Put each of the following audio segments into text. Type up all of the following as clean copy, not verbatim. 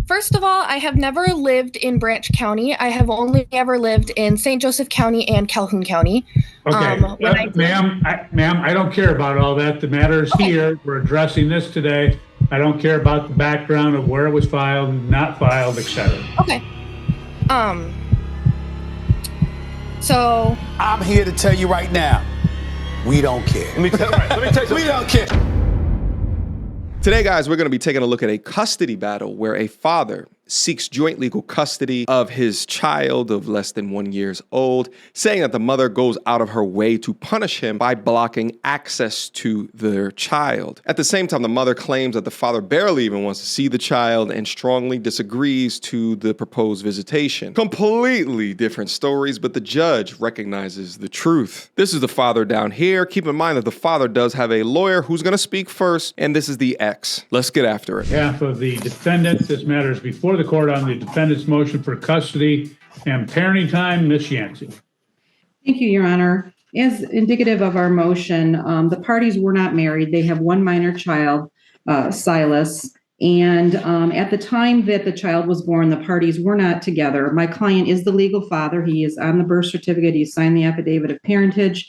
First of all, I have never lived in Branch County. I have only ever lived in St. Joseph County and Calhoun County. Okay, ma'am, I don't care about all that. The matter is here. We're addressing this today. I don't care about the background of where it was filed, not filed, etc. Okay. So I'm here to tell you right now, we don't care. Let me tell you something. We don't care. Today, guys, we're going to be taking a look at a custody battle where a father seeks joint legal custody of his child of less than 1 year old, saying that the mother goes out of her way to punish him by blocking access to their child. At the same time, the mother claims that the father barely even wants to see the child and strongly disagrees to the proposed visitation. Completely different stories, but the judge recognizes the truth. This is the father down here. Keep in mind that the father does have a lawyer who's going to speak first, and this is the ex. Let's get after it. On behalf of the defendant, this matter is before the court on the defendant's motion for custody and parenting time. Ms. Yancey. Thank you, Your Honor. As indicative of our motion, the parties were not married. They have one minor child, Silas. And at the time that the child was born, the parties were not together. My client is the legal father. He is on the birth certificate. He signed the affidavit of parentage.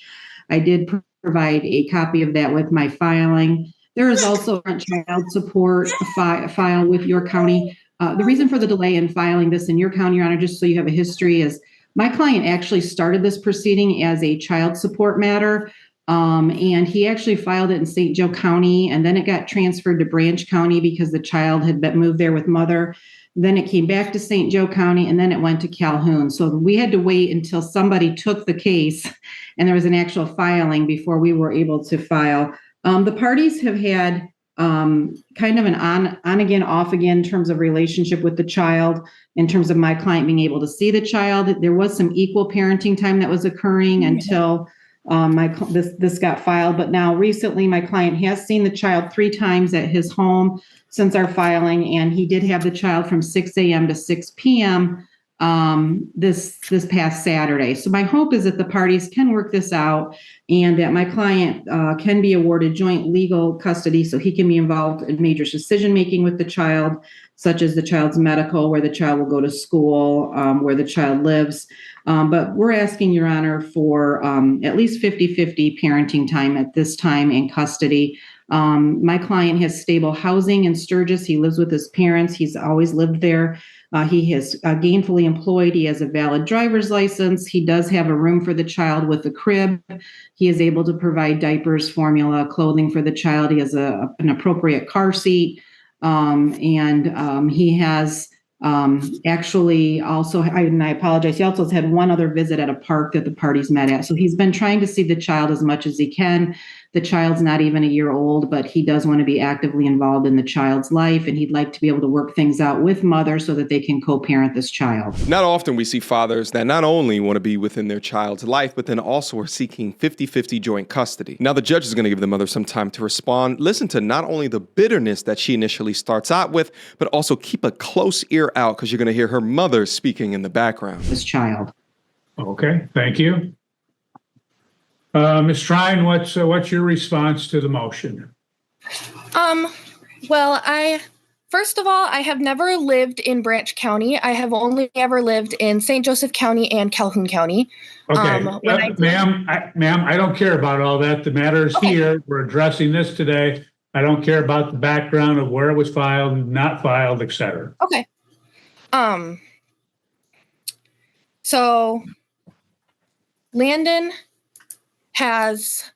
I did provide a copy of that with my filing. There is also a child support file with your county. The reason for the delay in filing this in your county, Your Honor, just so you have a history, is my client actually started this proceeding as a child support matter, and he actually filed it in St. Joe County, and then it got transferred to Branch County because the child had been moved there with mother. Then it came back to St. Joe County, and then it went to Calhoun. So we had to wait until somebody took the case and there was an actual filing before we were able to file. The parties have had kind of an on again, off again in terms of relationship with the child, in terms of my client being able to see the child. There was some equal parenting time that was occurring until this got filed. But now recently, my client has seen the child 3 times at his home since our filing, and he did have the child from 6 a.m. to 6 p.m. This past Saturday. So my hope is that the parties can work this out and that my client can be awarded joint legal custody so he can be involved in major decision-making with the child, such as the child's medical, where the child will go to school, where the child lives. But we're asking, Your Honor, for at least 50-50 parenting time at this time in custody. My client has stable housing in Sturgis. He lives with his parents. He's always lived there. He is gainfully employed. He has a valid driver's license. He does have a room for the child with a crib. He is able to provide diapers, formula, clothing for the child. He has an appropriate car seat. And he has actually also, and I apologize, he also has had one other visit at a park that the parties met at. So he's been trying to see the child as much as he can. The child's not even a year old, but he does want to be actively involved in the child's life, and he'd like to be able to work things out with mother so that they can co-parent this child. Not often we see fathers that not only want to be within their child's life, but then also are seeking 50-50 joint custody. Now, the judge is going to give the mother some time to respond. Listen to not only the bitterness that she initially starts out with, but also keep a close ear out because you're going to hear her mother speaking in the background. This child. Okay, thank you. Ms. Trine, what's your response to the motion? Well, first of all, I have never lived in Branch County. I have only ever lived in St. Joseph County and Calhoun County. Okay, ma'am, I don't care about all that. The matter is here. We're addressing this today. I don't care about the background of where it was filed, not filed, etc. Okay. So Landon has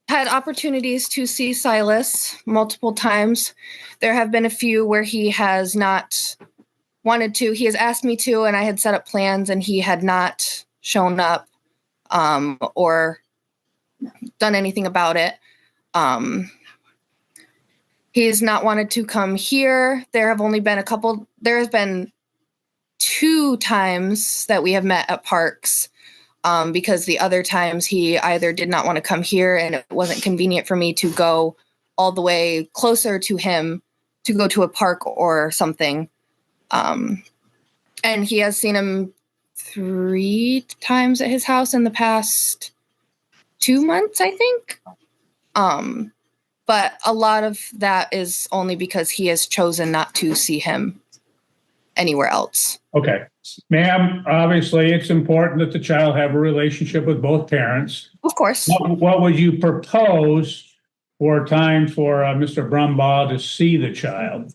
had opportunities to see Silas multiple times. There have been a few where he has not wanted to. He has asked me to, and I had set up plans, and he had not shown up or done anything about it. He's not wanted to come here. There have only been there has been 2 times that we have met at parks. Because the other times he either did not want to come here and it wasn't convenient for me to go all the way closer to him to go to a park or something. And he has seen him 3 times at his house in the past 2 months, I think. But a lot of that is only because he has chosen not to see him anywhere else. Okay. Ma'am, obviously it's important that the child have a relationship with both parents. Of course. What would you propose for time for Mr. Brumbaugh to see the child?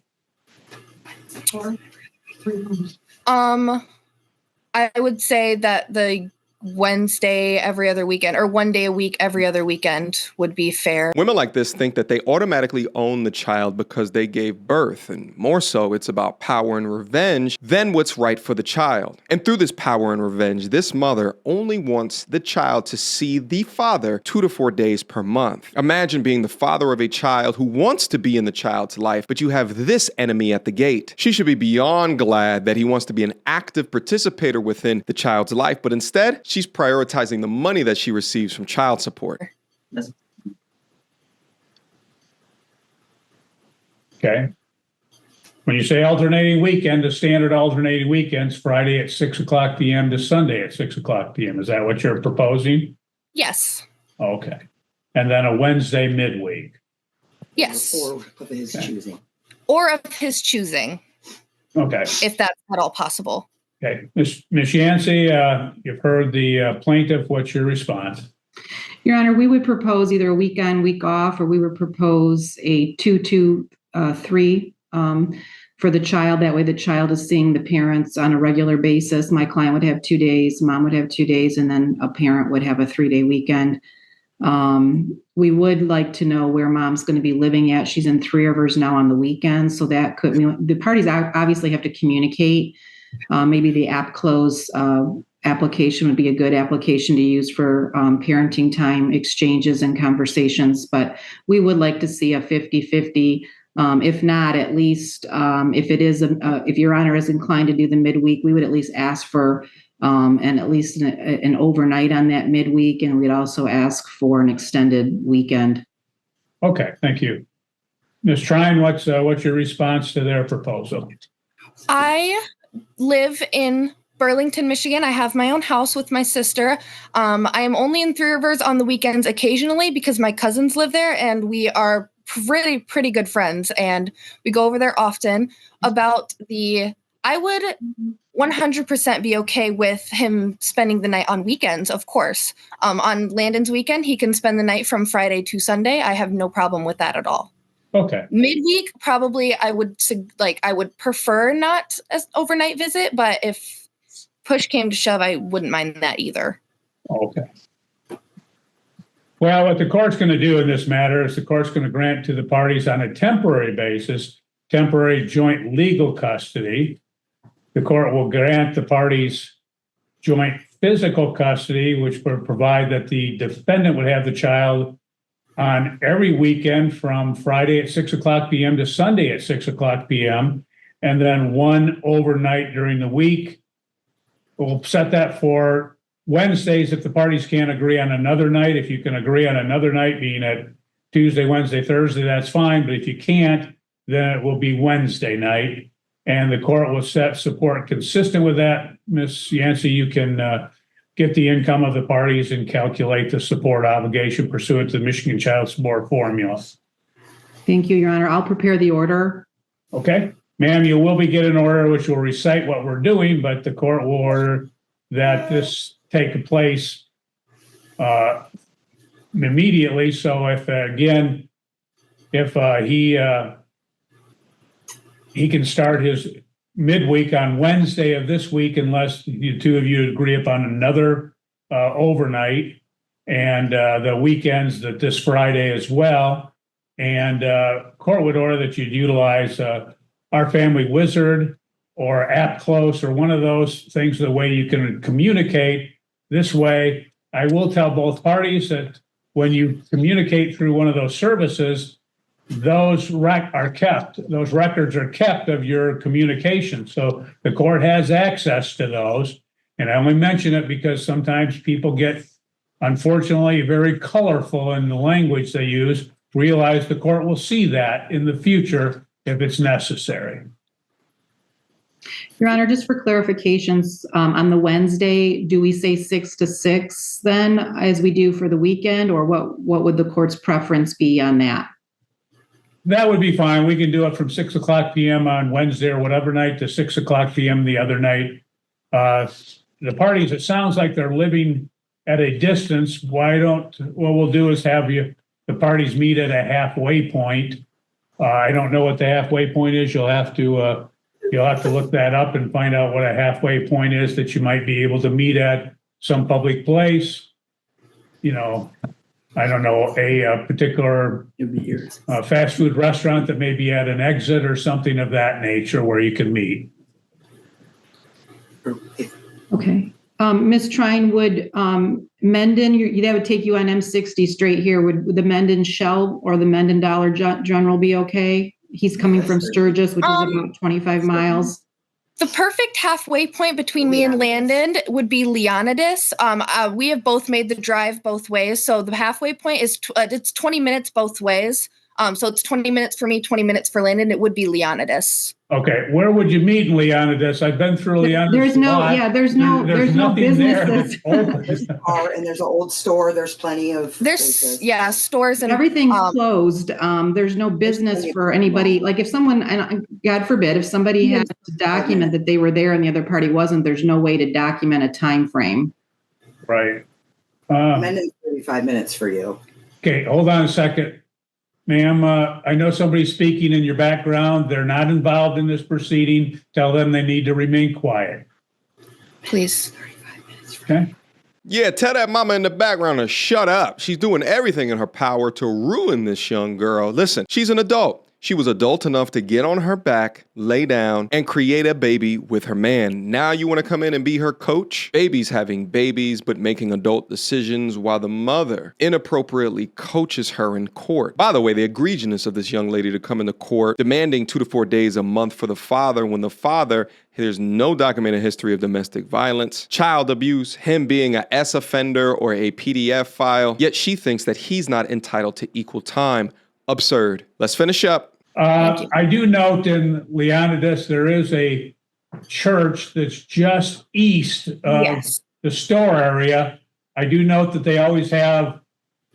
I would say that the Wednesday every other weekend, or 1 day a week every other weekend, would be fair. Women like this think that they automatically own the child because they gave birth, and more so, it's about power and revenge than what's right for the child. And through this power and revenge, this mother only wants the child to see the father 2 to 4 days per month. Imagine being the father of a child who wants to be in the child's life, but you have this enemy at the gate. She should be beyond glad that he wants to be an active participator within the child's life, but instead, she's prioritizing the money that she receives from child support. Okay. When you say alternating weekend, the standard alternating weekends, Friday at 6 o'clock p.m. to Sunday at 6 o'clock p.m. Is that what you're proposing? Yes. Okay. And then a Wednesday midweek. Yes. Or of his choosing. Or of his choosing. Okay. If that's at all possible. Okay. Ms. Yancey, you've heard the plaintiff. What's your response? Your Honor, we would propose either a week on, week off, or we would propose a 2-2-3 for the child. That way the child is seeing the parents on a regular basis. My client would have 2 days, mom would have 2 days, and then a parent would have a 3-day weekend. We would like to know where mom's going to be living at. She's in 3 Rivers now on the weekends, so that could, the parties obviously have to communicate. Maybe the app close application would be a good application to use for parenting time exchanges and conversations, but we would like to see a 50-50. If not, at least if it is, if Your Honor is inclined to do the midweek, we would at least ask for and at least an overnight on that midweek, and we'd also ask for an extended weekend. Okay, thank you. Ms. Trine, what's your response to their proposal? I live in Burlington, Michigan. I have my own house with my sister. I am only in 3 Rivers on the weekends occasionally because my cousins live there, and we are pretty good friends, and we go over there often. I would 100% be okay with him spending the night on weekends, of course. On Landon's weekend, he can spend the night from Friday to Sunday. I have no problem with that at all. Okay. Midweek, probably I would prefer not an overnight visit, but if push came to shove, I wouldn't mind that either. Okay. Well, what the court's going to do in this matter is the court's going to grant to the parties on a temporary basis, temporary joint legal custody. The court will grant the parties joint physical custody, which would provide that the defendant would have the child on every weekend from Friday at 6 o'clock p.m. to Sunday at 6 o'clock p.m., and then one overnight during the week. We'll set that for Wednesdays if the parties can't agree on another night. If you can agree on another night, being at Tuesday, Wednesday, Thursday, that's fine. But if you can't, then it will be Wednesday night. And the court will set support consistent with that. Ms. Yancey, you can get the income of the parties and calculate the support obligation pursuant to the Michigan Child Support Formula. Thank you, Your Honor. I'll prepare the order. Okay. Ma'am, you will be getting an order which will recite what we're doing, but the court will order that this take place immediately. So if he can start his midweek on Wednesday of this week, unless the two of you agree upon another overnight, and the weekends that this Friday as well. And court would order that you'd utilize Our Family Wizard or App Close or one of those things, the way you can communicate this way. I will tell both parties that when you communicate through one of those services, those those records are kept of your communication. So the court has access to those. And I only mention it because sometimes people get, unfortunately, very colorful in the language they use. Realize the court will see that in the future if it's necessary. Your Honor, just for clarifications, on the Wednesday, do we say 6 to 6 then, as we do for the weekend, or what would the court's preference be on that? That would be fine. We can do it from 6 o'clock PM on Wednesday or whatever night to 6 o'clock PM the other night. The parties, it sounds like they're living at a distance. What we'll do is have the parties meet at a halfway point. I don't know what the halfway point is. You'll have to look that up and find out what a halfway point is that you might be able to meet at some public place. You know, I don't know, a particular fast food restaurant that may be at an exit or something of that nature where you can meet. Okay. Ms. Trine, would Mendon, that would take you on M60 straight here. Would the Mendon Shell or the Mendon Dollar General be okay? He's coming from Sturgis, which is about 25 miles. The perfect halfway point between me and Landon would be Leonidas. We have both made the drive both ways. So the halfway point is it's 20 minutes both ways. So it's 20 minutes for me, 20 minutes for Landon. It would be Leonidas. Okay, where would you meet in Leonidas? I've been through Leonidas. There's no businesses. There's a bar and there's an old store. There's plenty of places. Stores and everything's closed. There's no business for anybody. Like if someone, and God forbid, if somebody has to document that they were there and the other party wasn't, there's no way to document a time frame. Right. Mendon's 35 minutes for you. Okay, hold on a second. Ma'am, I know somebody's speaking in your background. They're not involved in this proceeding. Tell them they need to remain quiet. Please. Okay. Yeah, tell that mama in the background to shut up. She's doing everything in her power to ruin this young girl. Listen, she's an adult. She was adult enough to get on her back, lay down, and create a baby with her man. Now you want to come in and be her coach? Baby's having babies, but making adult decisions while the mother inappropriately coaches her in court. By the way, the egregiousness of this young lady to come into court, demanding 2 to 4 days a month for the father when the father, there's no documented history of domestic violence, child abuse, him being a S offender or a PDF file, yet she thinks that he's not entitled to equal time. Absurd. Let's finish up. I do note in Leonidas, there is a church that's just east of the store area. I do note that they always have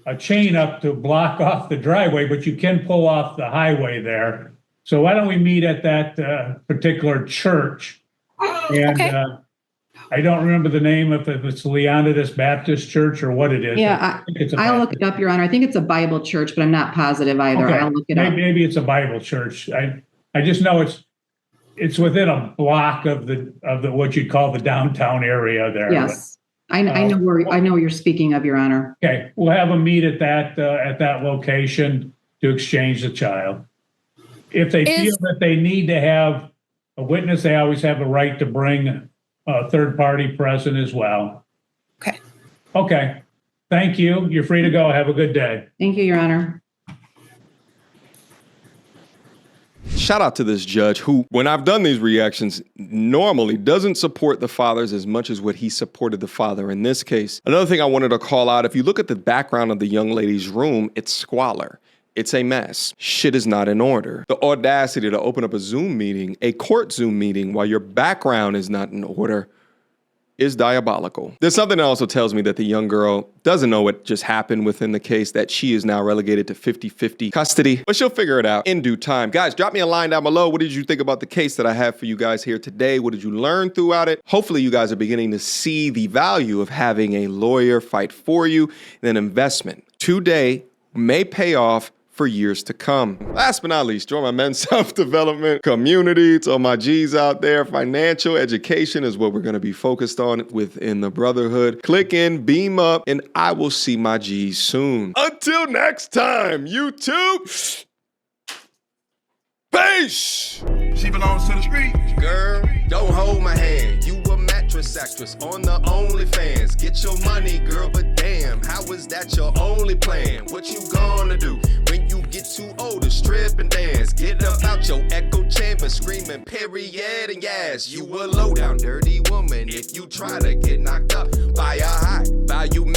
a chain up to block off the driveway, but you can pull off the highway there. So why don't we meet at that particular church? And I don't remember the name, if it's Leonidas Baptist Church or what it is. Yeah, I'll look it up, Your Honor. I think it's a Bible church, but I'm not positive either. Okay. I'll look it up. Maybe it's a Bible church. I just know it's within a block of the what you'd call the downtown area there. Yes, I know where you're speaking of, Your Honor. Okay, we'll have them meet at that location to exchange the child. If they feel that they need to have a witness, they always have a right to bring a third party present as well. Okay. Thank you. You're free to go. Have a good day. Thank you, Your Honor. Shout out to this judge who, when I've done these reactions, normally doesn't support the fathers as much as what he supported the father in this case. Another thing I wanted to call out, if you look at the background of the young lady's room, it's squalor. It's a mess. Shit is not in order. The audacity to open up a Zoom meeting, a court Zoom meeting, while your background is not in order is diabolical. There's something that also tells me that the young girl doesn't know what just happened within the case, that she is now relegated to 50-50 custody, but she'll figure it out in due time. Guys, drop me a line down below. What did you think about the case that I have for you guys here today? What did you learn throughout it? Hopefully you guys are beginning to see the value of having a lawyer fight for you. An investment today may pay off for years to come. Last but not least, join my men's self-development community. To all my G's out there, financial education is what we're going to be focused on within the Brotherhood. Click in, beam up, and I will see my G's soon. Until next time, YouTube. Peace. She belongs to the street. Girl, don't hold my hand. You a mattress actress on the OnlyFans. Get your money, girl, but damn, how is that your only plan? What you gonna do when you get too old to strip and dance? Get up out your echo chamber screaming period and yes. You a low down dirty woman if you try to get knocked up by a high value man.